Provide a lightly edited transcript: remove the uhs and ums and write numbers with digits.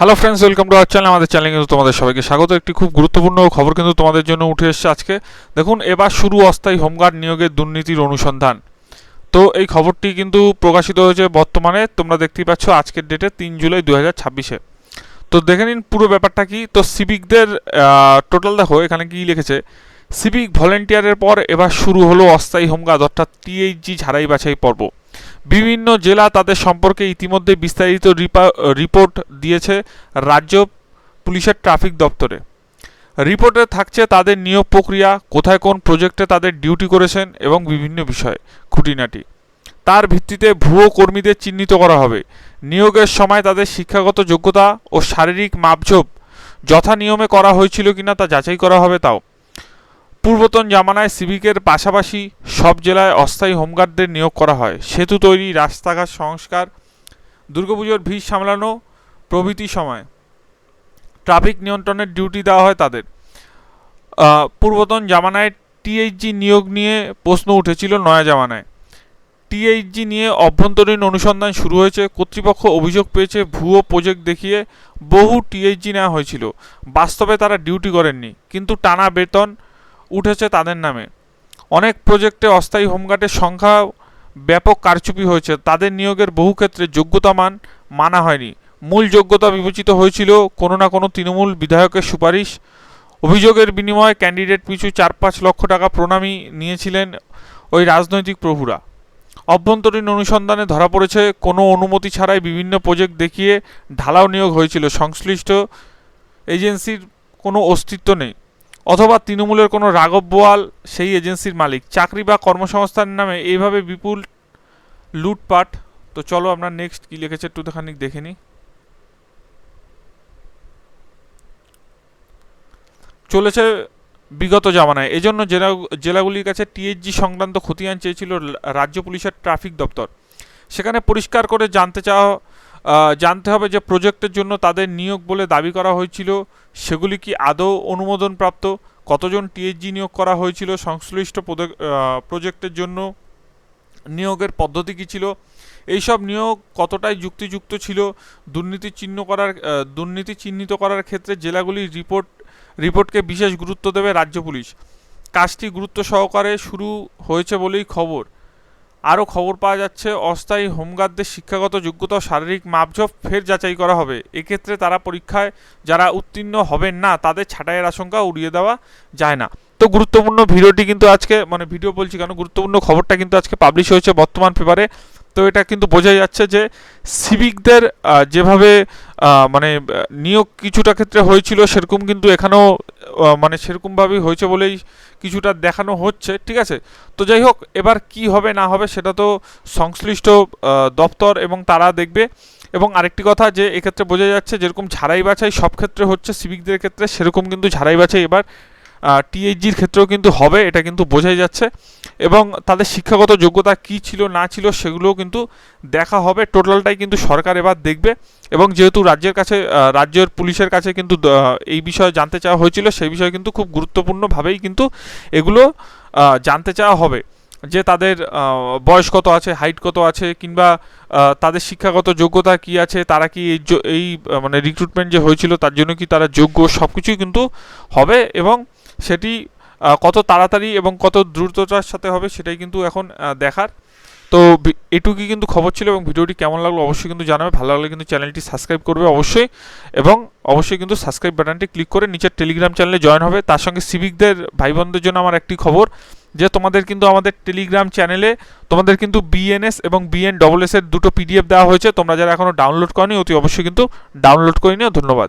Hello friends, welcome to our channel. আমাদের চ্যানেলে কিন্তু তোমাদের সবাইকে স্বাগত। একটি খুব গুরুত্বপূর্ণ খবর কিন্তু তোমাদের জন্য উঠে এসেছে আজকে। দেখুন, এবার শুরু অস্থায়ী হোমগার্ড নিয়োগের দুর্নীতির অনুসন্ধান। তো এই খবরটি কিন্তু প্রকাশিত হয়েছে বর্তমানে, তোমরা দেখতেই পাচ্ছ আজকের ডেটে 3 জুলাই 2026-এ। তো দেখে নিন পুরো ব্যাপারটা কি। তো সিভিকদের টোটাল দেখো এখানে কি লিখেছে। সিভিক ভলেন্টিয়ারের পর এবার শুরু হলো অস্থায়ী হোমগার্ড অর্থাৎ টিএইচজি ঝাড়াই বাছাই পর্ব। বিভিন্ন জেলা তাদের সম্পর্কে ইতিমধ্যে বিস্তারিত রিপোর্ট দিয়েছে রাজ্য পুলিশের ট্রাফিক দপ্তরে। রিপোর্টে থাকছে তাদের নিয়োগ প্রক্রিয়া, কোথায় কোন প্রজেক্টে তাদের ডিউটি করেছেন এবং বিভিন্ন বিষয় খুঁটিনাটি। তার ভিত্তিতে ভুয়ো কর্মীদের চিহ্নিত করা হবে। নিয়োগের সময় তাদের শিক্ষাগত যোগ্যতা ও শারীরিক মাপঝোপ যথা নিয়মে করা হয়েছিল কিনা তা যাচাই করা হবে। তাও পূর্বতন জামানায় সিভিকের পাশাপাশি সব জেলায় অস্থায়ী হোমগার্ডদের নিয়োগ করা হয়। সেতু তৈরি, রাস্তাঘাট সংস্কার, দুর্গাপুজোর ভিড় সামলানো প্রভৃতি সময় ট্রাফিক নিয়ন্ত্রণের ডিউটি দেওয়া হয় তাদের। পূর্বতন জামানায় টিএইচজি নিয়োগ নিয়ে প্রশ্ন উঠেছিল নয়া জামানায়। টিএইচজি নিয়ে অভ্যন্তরীণ অনুসন্ধান শুরু হয়েছে। কর্তৃপক্ষ অভিযোগ পেয়েছে ভুয়ো প্রজেক্ট দেখিয়ে বহু টিএইচজি নেওয়া হয়েছিল। বাস্তবে তারা ডিউটি করেননি, কিন্তু টানা বেতন উঠেছে তাদের নামে। অনেক প্রজেক্টে অস্থায়ী হোমগার্ডের সংখ্যা ব্যাপক কারচুপি হয়েছে। তাদের নিয়োগের বহু ক্ষেত্রে যোগ্যতা মান মানা হয়নি। মূল যোগ্যতা বিবেচিত হয়েছিল কোনো না কোনো তৃণমূল বিধায়কের সুপারিশ। অভিযোগের বিনিময়ে ক্যান্ডিডেট পিছু 4-5 লক্ষ টাকা প্রণামী নিয়েছিলেন ওই রাজনৈতিক প্রভুরা। অভ্যন্তরীণ অনুসন্ধানে ধরা পড়েছে কোনো অনুমতি ছাড়াই বিভিন্ন প্রজেক্ট দেখিয়ে ঢালাও নিয়োগ হয়েছিল। সংশ্লিষ্ট এজেন্সির কোনো অস্তিত্ব নেই, অথবা তৃণমূলের কোনো রাঘব বোয়াল সেই এজেন্সির মালিক। চাকরি বা কর্মসংস্থানের নামে এইভাবে বিপুল লুটপাট। তো চলো আমরা নেক্সট কি লিখেছে একটু খানিক দেখে নিই। চলেছে বিগত জামানায় এজন্য জেলাগুলির কাছে টিএইচজি সংক্রান্ত খতিয়ান চেয়েছিল রাজ্য পুলিশের ট্রাফিক দপ্তর। সেখানে পরিষ্কার করে জানতে হবে যে প্রজেক্টের জন্য তাদের নিয়োগ বলে দাবি করা হয়েছিল সেগুলি কি আদৌ অনুমোদনপ্রাপ্ত, কতজন টিএইচজি নিয়োগ করা হয়েছিল, সংশ্লিষ্ট প্রজেক্টের জন্য নিয়োগের পদ্ধতি কী ছিল, এইসব নিয়োগ কতটাই যুক্তিযুক্ত ছিল। দুর্নীতি চিহ্নিত করার ক্ষেত্রে জেলাগুলির রিপোর্টকে বিশেষ গুরুত্ব দেবে রাজ্য পুলিশ। কাজটি গুরুত্ব সহকারে শুরু হয়েছে বলেই খবর। আরও খবর পাওয়া যাচ্ছে অস্থায়ী হোমগার্ডদের শিক্ষাগত যোগ্যতা ও শারীরিক মাপঝোপ ফের যাচাই করা হবে। এক্ষেত্রে তারা পরীক্ষায় যারা উত্তীর্ণ হবেন না তাদের ছাঁটাইয়ের আশঙ্কা উড়িয়ে দেওয়া যায় না। তো গুরুত্বপূর্ণ ভিডিওটি কিন্তু আজকে ভিডিও বলছি কেন, গুরুত্বপূর্ণ খবরটা কিন্তু আজকে পাবলিশ হয়েছে বর্তমান পেপারে। তো এটা কিন্তু বোঝা যাচ্ছে যে সিভিকদের যেভাবে নিয়োগ কিছুটা ক্ষেত্রে হয়েছিল সেরকম কিন্তু এখানেও সেরকমভাবেই হয়েছে বলেই কিছুটা দেখানো হচ্ছে। ঠিক আছে, তো যাই হোক, এবার কি হবে না হবে সেটা তো সংশ্লিষ্ট দপ্তর এবং তারা দেখবে। এবং আরেকটি কথা যে এক্ষেত্রে বোঝা যাচ্ছে যেরকম ঝাড়াই বাছাই সব ক্ষেত্রে হচ্ছে সিভিকদের ক্ষেত্রে, সেরকম কিন্তু ঝাড়াই বাছাই এবার টিএইচজির ক্ষেত্রেও কিন্তু হবে, এটা কিন্তু বোঝাই যাচ্ছে। এবং তাদের শিক্ষাগত যোগ্যতা কী ছিল না ছিল সেগুলোও কিন্তু দেখা হবে। টোটালটাই কিন্তু সরকার এবার দেখবে। এবং যেহেতু রাজ্যের পুলিশের কাছে কিন্তু এই বিষয়ে জানতে চাওয়া হয়েছিল, সেই বিষয়ে কিন্তু খুব গুরুত্বপূর্ণভাবেই কিন্তু এগুলো জানতে চাওয়া হবে যে তাদের বয়স কত আছে, হাইট কত আছে, কিংবা তাদের শিক্ষাগত যোগ্যতা কি আছে, তারা কি এই রিক্রুটমেন্ট যে হয়েছিল তার জন্য কি তারা যোগ্য, সব কিছুই কিন্তু হবে। এবং সেটি কত তাড়াতাড়ি এবং কত দ্রুততার সাথে হবে সেটাই কিন্তু এখন দেখার। তো এটুকুই কিন্তু খবর ছিল, এবং ভিডিওটি কেমন লাগলো অবশ্যই কিন্তু জানাবে। ভালো লাগলে কিন্তু চ্যানেলটি সাবস্ক্রাইব করবে অবশ্যই, এবং অবশ্যই কিন্তু সাবস্ক্রাইব বাটনটি ক্লিক করে নিচের টেলিগ্রাম চ্যানেলে জয়েন হবে। তার সঙ্গে সিভিকদের ভাই বোনদের জন্য আমার একটি খবর যে তোমাদের কিন্তু আমাদের টেলিগ্রাম চ্যানেলে তোমাদের কিন্তু বিএনএস এবং বিএনডব্লিউএস এর দুটো পিডিএফ দেওয়া হয়েছে। তোমরা যারা এখনও ডাউনলোড করনি অতি অবশ্যই কিন্তু ডাউনলোড করে নিও। ধন্যবাদ।